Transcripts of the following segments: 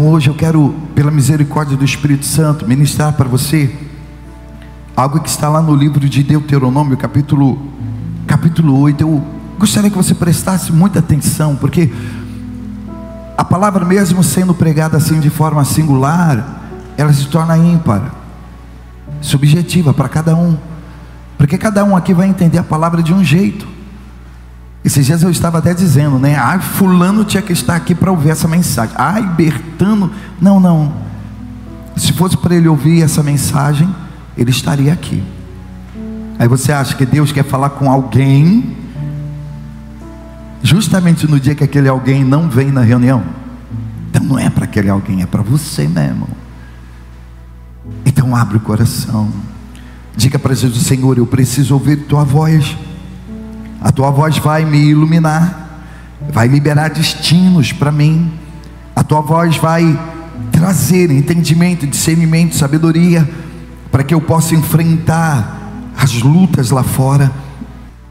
Então hoje eu quero, pela misericórdia do Espírito Santo, ministrar para você algo que está lá no livro de Deuteronômio, capítulo 8. Eu gostaria que você prestasse muita atenção, porque a palavra, mesmo sendo pregada assim de forma singular, ela se torna ímpar, subjetiva para cada um, porque cada um aqui vai entender a palavra de um jeito. Esses dias eu estava até dizendo, né? Fulano tinha que estar aqui para ouvir essa mensagem. Bertano, não. Se fosse para ele ouvir essa mensagem, ele estaria aqui. Aí você acha que Deus quer falar com alguém justamente no dia que aquele alguém não vem na reunião? Então não é para aquele alguém, é para você mesmo. Então abre o coração, diga para Jesus: Senhor, eu preciso ouvir tua voz. A tua voz vai me iluminar, vai liberar destinos para mim. A tua voz vai trazer entendimento, discernimento, sabedoria, para que eu possa enfrentar as lutas lá fora.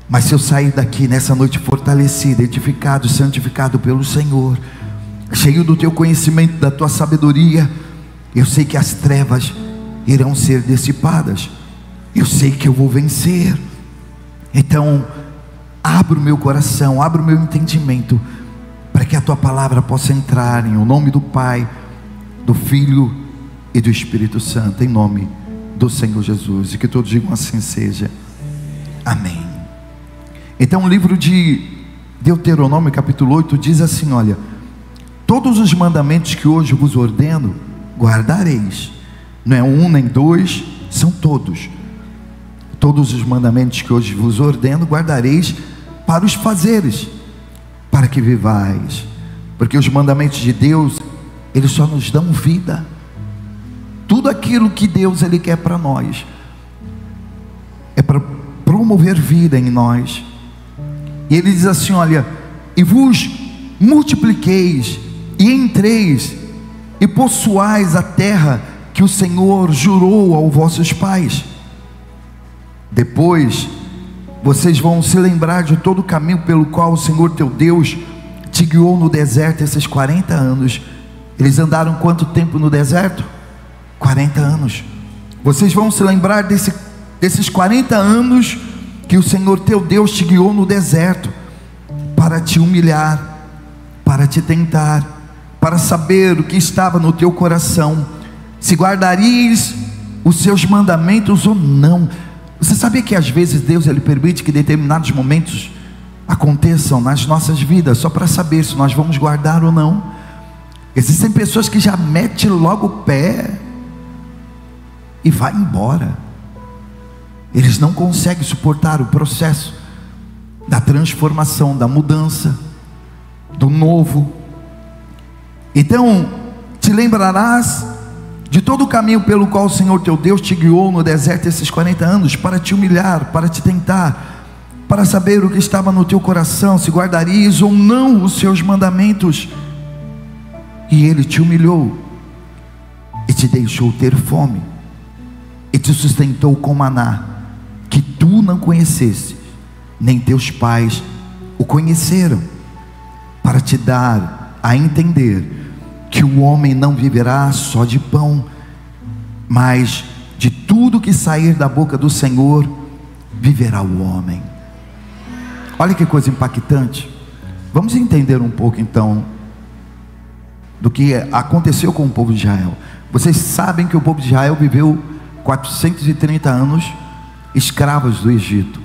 Mas se eu sair daqui nessa noite fortalecido, edificado, santificado pelo Senhor, cheio do teu conhecimento, da tua sabedoria, eu sei que as trevas irão ser dissipadas, eu sei que eu vou vencer. Então abra o meu coração, abra o meu entendimento, para que a tua palavra possa entrar em o nome do Pai, do Filho e do Espírito Santo, em nome do Senhor Jesus. E que todos digam assim seja. Amém. Então o livro de Deuteronômio capítulo 8 diz assim: olha, todos os mandamentos que hoje vos ordeno, guardareis. Não é um nem dois, são todos. Todos os mandamentos que hoje vos ordeno, guardareis para os fazeres, para que vivais. Porque os mandamentos de Deus, eles só nos dão vida. Tudo aquilo que Deus ele quer para nós é para promover vida em nós. E ele diz assim: olha, e vos multipliqueis, e entreis, e possuais a terra que o Senhor jurou aos vossos pais. Depois vocês vão se lembrar de todo o caminho pelo qual o Senhor teu Deus te guiou no deserto esses 40 anos. Eles andaram quanto tempo no deserto? 40 anos. Vocês vão se lembrar desses 40 anos que o Senhor teu Deus te guiou no deserto, para te humilhar, para te tentar, para saber o que estava no teu coração, se guardarias os seus mandamentos ou não. Você sabia que às vezes Deus ele permite que determinados momentos aconteçam nas nossas vidas, só para saber se nós vamos guardar ou não? Existem pessoas que já metem logo o pé e vai embora. Eles não conseguem suportar o processo da transformação, da mudança, do novo. Então te lembrarás de todo o caminho pelo qual o Senhor teu Deus te guiou no deserto esses 40 anos, para te humilhar, para te tentar, para saber o que estava no teu coração, se guardarias ou não os seus mandamentos. E ele te humilhou, e te deixou ter fome, e te sustentou com maná, que tu não conhecesses, nem teus pais o conheceram, para te dar a entender que o homem não viverá só de pão, mas de tudo que sair da boca do Senhor viverá o homem. Olha que coisa impactante. Vamos entender um pouco então do que aconteceu com o povo de Israel. Vocês sabem que o povo de Israel viveu 430 anos escravos do Egito.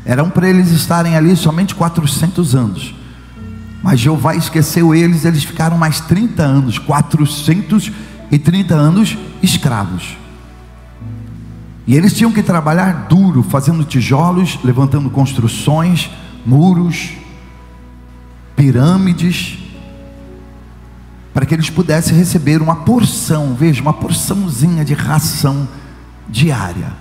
Eram para eles estarem ali somente 400 anos, mas Jeová esqueceu eles. Eles ficaram mais 30 anos, 430 anos escravos. E eles tinham que trabalhar duro, fazendo tijolos, levantando construções, muros, pirâmides, para que eles pudessem receber uma porção, veja, uma porçãozinha de ração diária.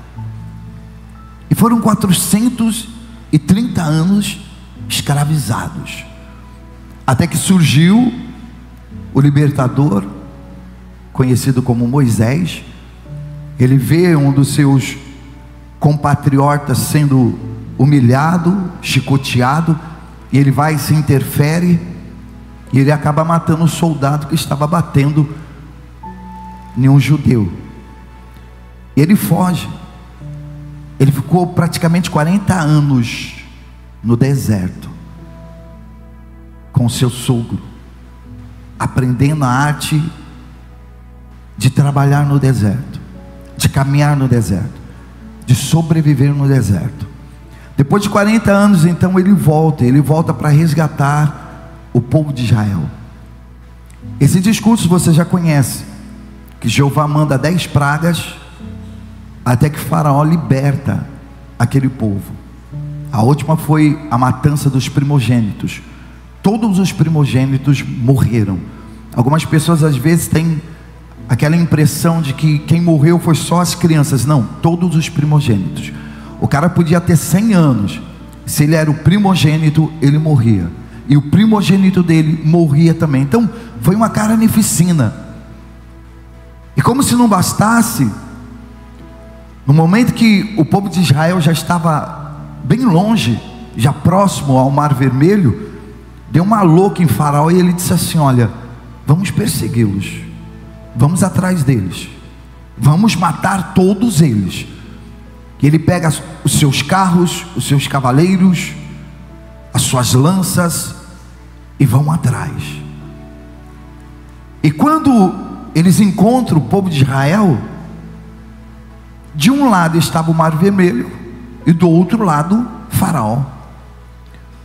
E foram 430 anos escravizados, até que surgiu o libertador, conhecido como Moisés. Ele vê um dos seus compatriotas sendo humilhado, chicoteado, e ele vai e se interfere, E ele acaba matando o soldado que estava batendo em um judeu. Ele foge. Ele ficou praticamente 40 anos no deserto com seu sogro, aprendendo a arte de trabalhar no deserto, de caminhar no deserto, de sobreviver no deserto. Depois de 40 anos, então ele volta para resgatar o povo de Israel. Esse discurso você já conhece, que Jeová manda 10 pragas, até que Faraó liberta aquele povo. A última foi a matança dos primogênitos. Todos os primogênitos morreram. Algumas pessoas às vezes têm aquela impressão de que quem morreu foi só as crianças. Não, todos os primogênitos. O cara podia ter 100 anos, se ele era o primogênito, ele morria, e o primogênito dele morria também. Então foi uma carnificina. E como se não bastasse, no momento que o povo de Israel já estava bem longe, já próximo ao Mar Vermelho, deu uma louca em Faraó, e ele disse assim: olha, vamos persegui-los, vamos atrás deles, vamos matar todos eles. E ele pega os seus carros, os seus cavaleiros, as suas lanças, e vão atrás. E quando eles encontram o povo de Israel, de um lado estava o Mar Vermelho, e do outro lado Faraó.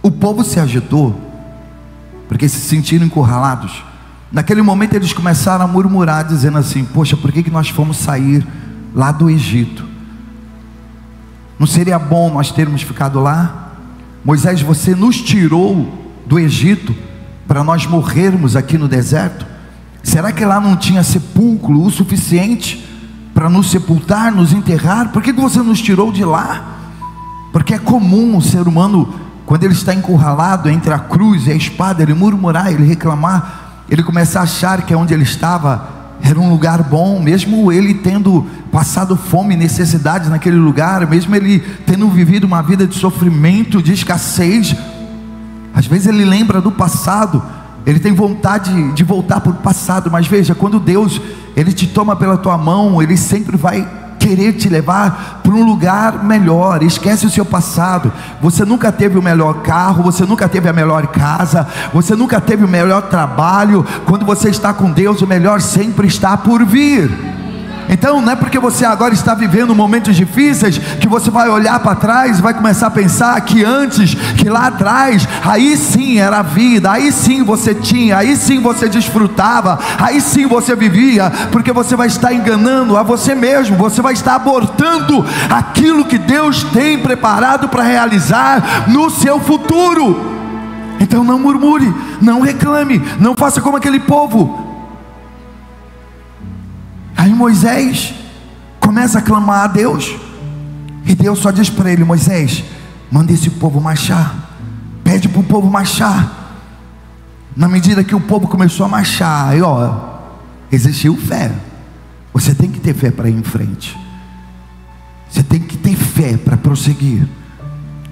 O povo se agitou, porque se sentiram encurralados. Naquele momento eles começaram a murmurar, dizendo assim: poxa, por que nós fomos sair lá do Egito? Não seria bom nós termos ficado lá? Moisés, você nos tirou do Egito para nós morrermos aqui no deserto? Será que lá não tinha sepulcro o suficiente para nos sepultar, nos enterrar? Por que você nos tirou de lá? Porque é comum o ser humano, quando ele está encurralado entre a cruz e a espada, ele murmurar, ele reclamar, ele começa a achar que onde ele estava era um lugar bom, mesmo ele tendo passado fome e necessidade naquele lugar, mesmo ele tendo vivido uma vida de sofrimento, de escassez. Às vezes ele lembra do passado, ele tem vontade de voltar para o passado. Mas veja, quando Deus, ele te toma pela tua mão, ele sempre vai querer te levar para um lugar melhor. Esquece o seu passado. Você nunca teve o melhor carro, você nunca teve a melhor casa, você nunca teve o melhor trabalho. Quando você está com Deus, o melhor sempre está por vir. Então não é porque você agora está vivendo momentos difíceis que você vai olhar para trás e vai começar a pensar que antes, que lá atrás, aí sim era a vida, aí sim você tinha, aí sim você desfrutava, aí sim você vivia. Porque você vai estar enganando a você mesmo, você vai estar abortando aquilo que Deus tem preparado para realizar no seu futuro. Então não murmure, não reclame, não faça como aquele povo. Aí Moisés começa a clamar a Deus, e Deus só diz para ele: Moisés, manda esse povo marchar, pede para o povo marchar. Na medida que o povo começou a marchar, aí existiu fé. Você tem que ter fé para ir em frente, você tem que ter fé para prosseguir,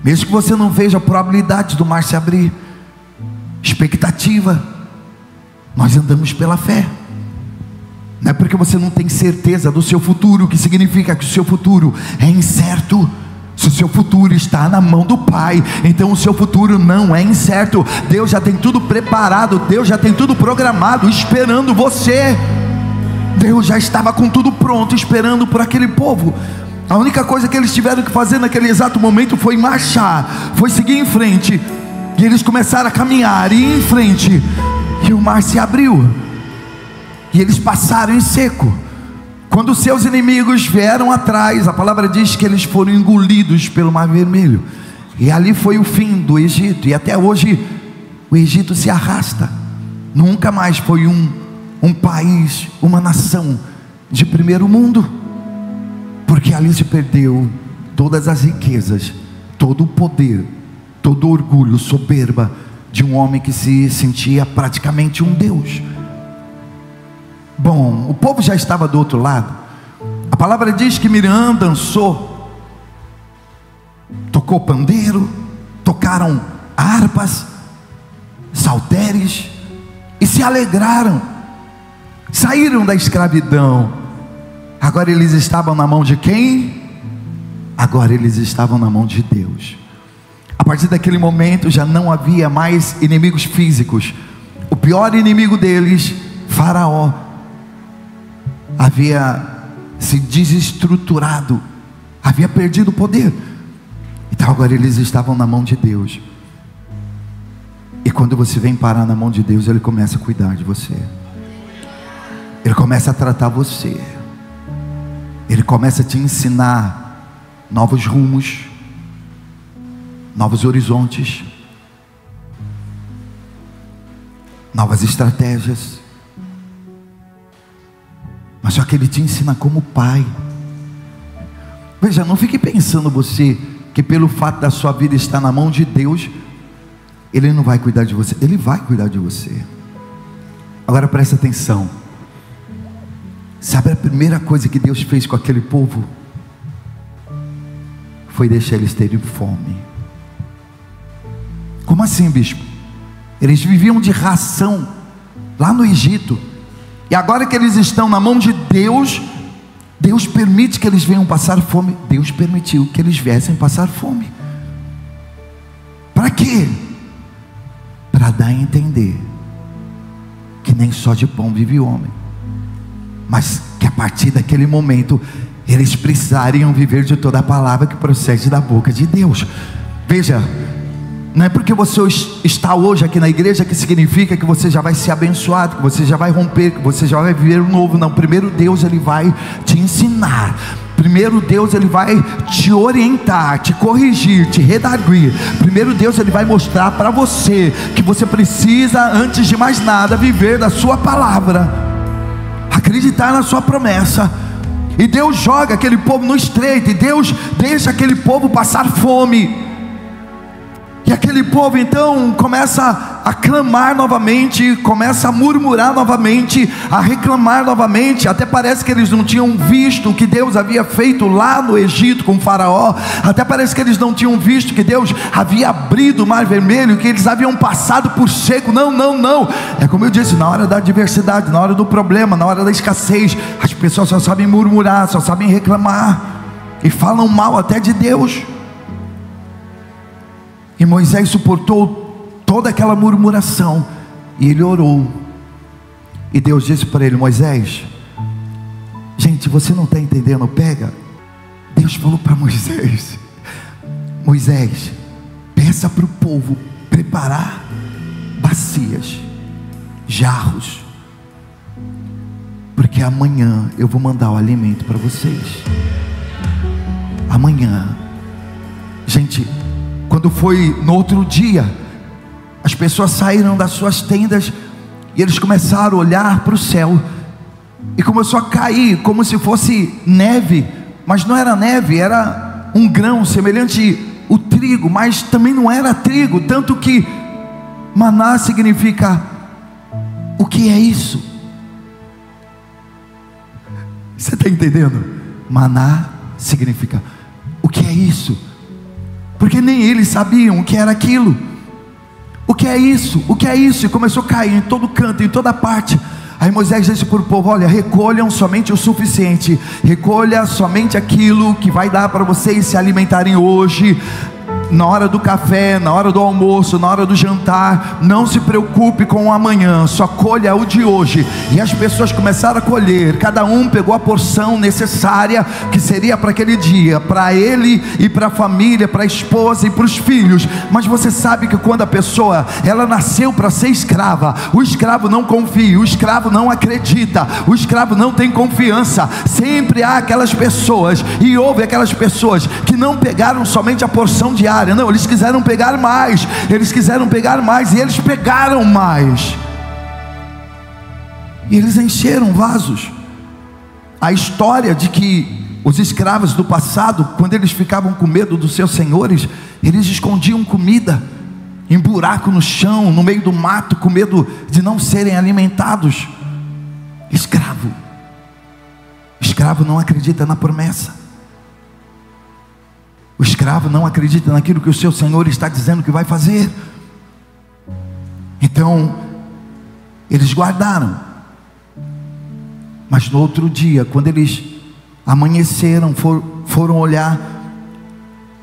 mesmo que você não veja a probabilidade do mar se abrir. Expectativa, nós andamos pela fé. Não é porque você não tem certeza do seu futuro, que significa que o seu futuro é incerto. Se o seu futuro está na mão do Pai, então o seu futuro não é incerto. Deus já tem tudo preparado, Deus já tem tudo programado, esperando você. Deus já estava com tudo pronto, esperando por aquele povo. A única coisa que eles tiveram que fazer naquele exato momento foi marchar, foi seguir em frente. E eles começaram a caminhar e ir em frente, e o mar se abriu, e eles passaram em seco. Quando seus inimigos vieram atrás, a palavra diz que eles foram engolidos pelo Mar Vermelho. E ali foi o fim do Egito. E até hoje o Egito se arrasta. Nunca mais foi um país, uma nação de primeiro mundo, porque ali se perdeu todas as riquezas, todo o poder, todo o orgulho, soberba de um homem que se sentia praticamente um Deus. Bom, o povo já estava do outro lado. A palavra diz que Miriam dançou, tocou pandeiro, tocaram harpas, salteres, se alegraram, saíram da escravidão. Agora eles estavam na mão de quem? Agora eles estavam na mão de Deus. A partir daquele momento já não havia mais inimigos físicos. O pior inimigo deles, Faraó, havia se desestruturado, havia perdido o poder. Então agora eles estavam na mão de Deus. E quando você vem parar na mão de Deus, Ele começa a cuidar de você. Ele começa a tratar você. Ele começa a te ensinar novos rumos, novos horizontes, novas estratégias. Mas só que Ele te ensina como pai. Veja, não fique pensando você que pelo fato da sua vida estar na mão de Deus, Ele não vai cuidar de você. Ele vai cuidar de você. Agora presta atenção. Sabe a primeira coisa que Deus fez com aquele povo? Foi deixar eles terem fome. Como assim, bispo? Eles viviam de ração lá no Egito. E agora que eles estão na mão de Deus, Deus permite que eles venham passar fome. Deus permitiu que eles viessem passar fome. Para quê? Para dar a entender que nem só de pão vive o homem, mas que a partir daquele momento eles precisariam viver de toda a palavra que procede da boca de Deus. Veja, não é porque você está hoje aqui na igreja que significa que você já vai ser abençoado, que você já vai romper, que você já vai viver um novo. Não, primeiro Deus Ele vai te ensinar. Primeiro Deus Ele vai te orientar, te corrigir, te redarguir. Primeiro Deus Ele vai mostrar para você que você precisa, antes de mais nada, viver da sua palavra, acreditar na sua promessa. E Deus joga aquele povo no estreito, e Deus deixa aquele povo passar fome. E aquele povo então começa a clamar novamente, começa a murmurar novamente, a reclamar novamente. Até parece que eles não tinham visto o que Deus havia feito lá no Egito com Faraó. Até parece que eles não tinham visto que Deus havia abrido o mar vermelho, que eles haviam passado por seco. Não, não, não. É como eu disse, na hora da adversidade, na hora do problema, na hora da escassez, as pessoas só sabem murmurar, só sabem reclamar, e falam mal até de Deus. E Moisés suportou toda aquela murmuração, e ele orou. E Deus disse para ele: Moisés, gente, você não está entendendo, pega. Deus falou para Moisés: Moisés, peça para o povo preparar bacias, jarros, porque amanhã eu vou mandar o alimento para vocês. Amanhã. Gente, quando foi no outro dia, as pessoas saíram das suas tendas e eles começaram a olhar para o céu, e começou a cair como se fosse neve, mas não era neve, era um grão semelhante ao trigo, mas também não era trigo. Tanto que maná significa: o que é isso? Você está entendendo? Maná significa: o que é isso? Porque nem eles sabiam o que era aquilo. O que é isso? O que é isso? E começou a cair em todo canto, em toda parte. Aí Moisés disse para o povo: olha, recolham somente o suficiente, recolha somente aquilo que vai dar para vocês se alimentarem hoje, na hora do café, na hora do almoço, na hora do jantar. Não se preocupe com o amanhã, só colha o de hoje. E as pessoas começaram a colher, cada um pegou a porção necessária que seria para aquele dia, para ele e para a família, para a esposa e para os filhos. Mas você sabe que quando a pessoa, ela nasceu para ser escrava, o escravo não confia, o escravo não acredita, o escravo não tem confiança. Sempre há aquelas pessoas, e houve aquelas pessoas que não pegaram somente a porção diária. Não, eles quiseram pegar mais, eles quiseram pegar mais, e eles pegaram mais, e eles encheram vasos. A história de que os escravos do passado, quando eles ficavam com medo dos seus senhores, eles escondiam comida em buraco no chão, no meio do mato, com medo de não serem alimentados. Escravo não acredita na promessa. O escravo não acredita naquilo que o seu senhor está dizendo que vai fazer. Então Eles guardaram. Mas no outro dia, quando eles amanheceram, foram olhar,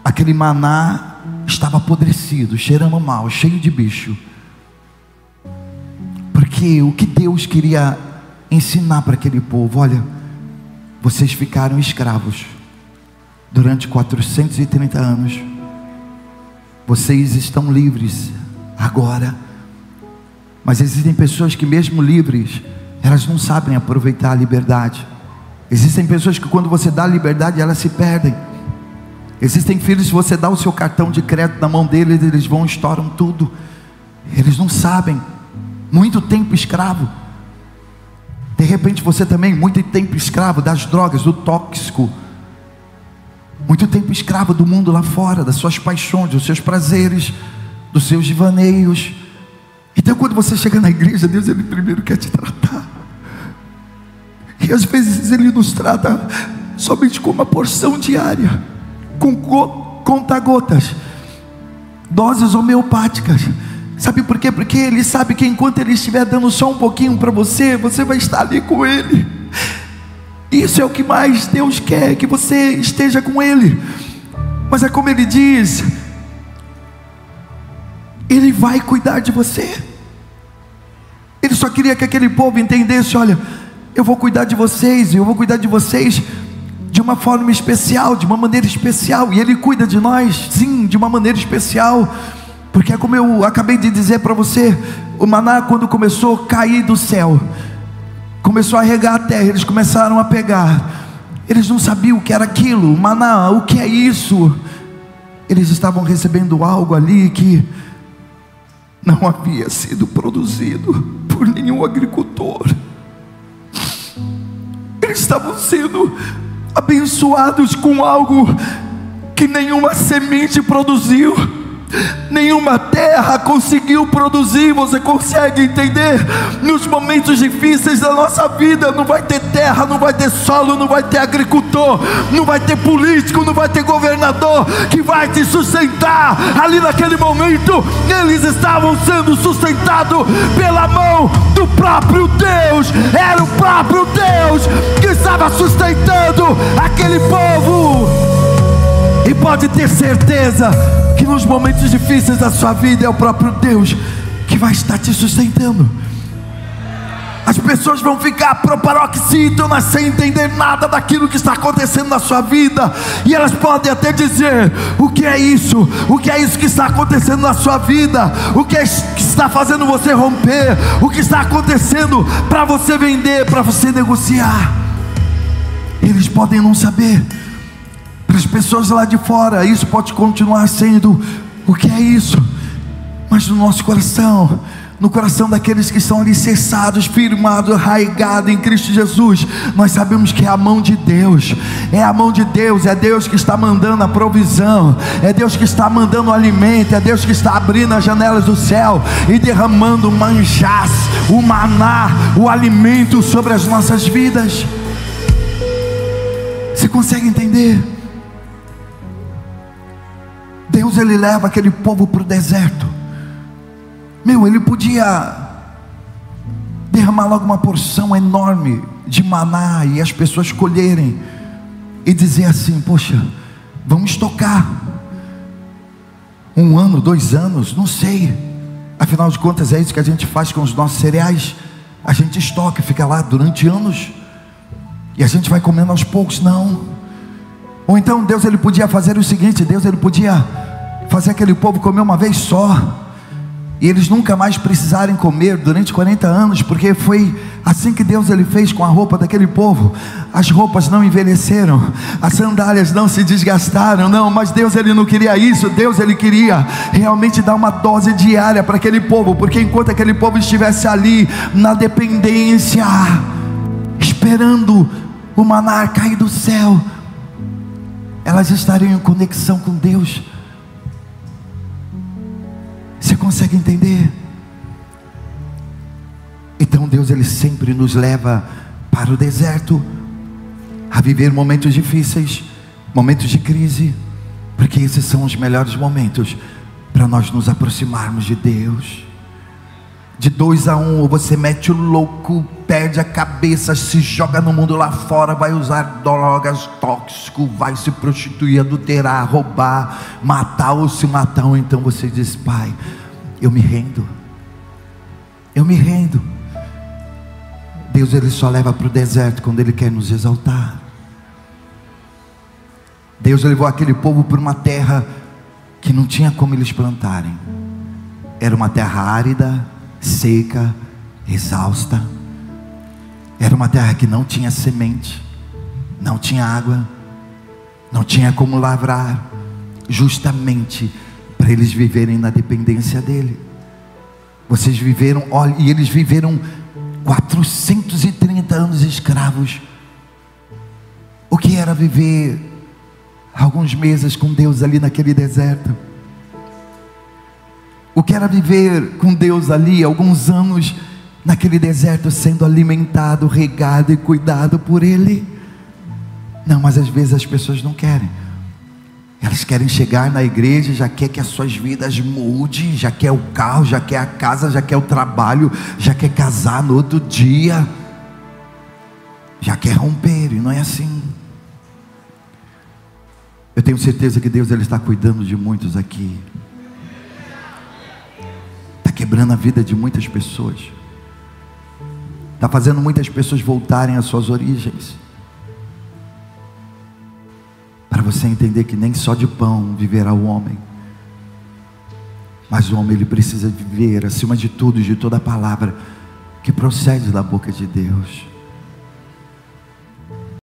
aquele maná estava apodrecido, cheirando mal, cheio de bicho. Porque o que Deus queria ensinar para aquele povo: olha, vocês ficaram escravos durante 430 anos, vocês estão livres agora. Mas existem pessoas que, mesmo livres, elas não sabem aproveitar a liberdade. Existem pessoas que, quando você dá a liberdade, elas se perdem. Existem filhos, se você dá o seu cartão de crédito na mão deles, eles vão e estouram tudo. Eles não sabem. Muito tempo escravo. De repente você também, muito tempo escravo das drogas, do tóxico. Muito tempo escravo do mundo lá fora, das suas paixões, dos seus prazeres, dos seus divaneios. Então, quando você chega na igreja, Deus, Ele primeiro quer te tratar. E às vezes Ele nos trata somente com uma porção diária, com conta-gotas, doses homeopáticas. Sabe por quê? Porque Ele sabe que enquanto Ele estiver dando só um pouquinho para você, você vai estar ali com Ele. Isso é o que mais Deus quer, que você esteja com Ele. Mas é como Ele diz, Ele vai cuidar de você. Ele só queria que aquele povo entendesse: olha, eu vou cuidar de vocês, e eu vou cuidar de vocês de uma forma especial, de uma maneira especial. E Ele cuida de nós, sim, de uma maneira especial. Porque é como eu acabei de dizer para você, o maná, quando começou a cair do céu, começou a regar a terra, eles começaram a pegar. Eles não sabiam o que era aquilo, o maná, o que é isso? Eles estavam recebendo algo ali que não havia sido produzido por nenhum agricultor. Eles estavam sendo abençoados com algo que nenhuma semente produziu, nenhuma terra conseguiu produzir. Você consegue entender? Nos momentos difíceis da nossa vida, não vai ter terra, não vai ter solo, não vai ter agricultor, não vai ter político, não vai ter governador que vai te sustentar. Ali naquele momento, eles estavam sendo sustentados pela mão do próprio Deus. Era o próprio Deus que estava sustentando aquele povo. E pode ter certeza que nos momentos difíceis da sua vida, é o próprio Deus que vai estar te sustentando. As pessoas vão ficar proparoxítonas, sem entender nada daquilo que está acontecendo na sua vida. E elas podem até dizer: o que é isso? O que é isso que está acontecendo na sua vida? O que é que está fazendo você romper? O que está acontecendo para você vender, para você negociar? Eles podem não saber. Para as pessoas lá de fora, isso pode continuar sendo: o que é isso? Mas no nosso coração, no coração daqueles que estão alicerçados, firmados, arraigados em Cristo Jesus, nós sabemos que é a mão de Deus. É a mão de Deus, é Deus que está mandando a provisão, é Deus que está mandando o alimento, é Deus que está abrindo as janelas do céu e derramando o manjás, o maná, o alimento sobre as nossas vidas. Você consegue entender? Deus, Ele leva aquele povo para o deserto. Ele podia derramar logo uma porção enorme de maná e as pessoas colherem e dizer assim: poxa, vamos estocar 1 ano, 2 anos, não sei. Afinal de contas, é isso que a gente faz com os nossos cereais. A gente estoca, fica lá durante anos e a gente vai comendo aos poucos. Não. Ou então Deus, Ele podia fazer o seguinte: Deus, Ele podia fazer aquele povo comer uma vez só, e eles nunca mais precisarem comer durante 40 anos, porque foi assim que Deus, Ele fez com a roupa daquele povo. As roupas não envelheceram, as sandálias não se desgastaram. Não, mas Deus, Ele não queria isso. Deus, Ele queria realmente dar uma dose diária para aquele povo, porque enquanto aquele povo estivesse ali na dependência, esperando o maná cair do céu, elas estariam em conexão com Deus. Você consegue entender? Então Deus, Ele sempre nos leva para o deserto, a viver momentos difíceis, momentos de crise, porque esses são os melhores momentos para nós nos aproximarmos de Deus. de 2-1, ou você mete o louco, perde a cabeça, se joga no mundo lá fora, vai usar drogas tóxicas, vai se prostituir, adulterar, roubar, matar ou se matar. Ou então você diz: Pai, eu me rendo, eu me rendo. Deus, Ele só leva para o deserto quando Ele quer nos exaltar. Deus levou aquele povo para uma terra que não tinha como eles plantarem. Era uma terra árida, seca, exausta. Era uma terra que não tinha semente, não tinha água, não tinha como lavrar, justamente para eles viverem na dependência dEle. Vocês viveram, olha, e eles viveram 430 anos escravos. O que era viver alguns meses com Deus ali naquele deserto? O que era viver com Deus ali alguns anos naquele deserto, sendo alimentado, regado e cuidado por Ele? Não, mas às vezes as pessoas não querem. Elas querem chegar na igreja, já quer que as suas vidas mudem, já quer o carro, já quer a casa, já quer o trabalho, já quer casar no outro dia, já quer romper, e não é assim. Eu tenho certeza que Deus, Ele está cuidando de muitos aqui, está quebrando a vida de muitas pessoas, está fazendo muitas pessoas voltarem às suas origens, para você entender que nem só de pão viverá o homem, mas o homem, ele precisa viver acima de tudo, de toda a palavra que procede da boca de Deus.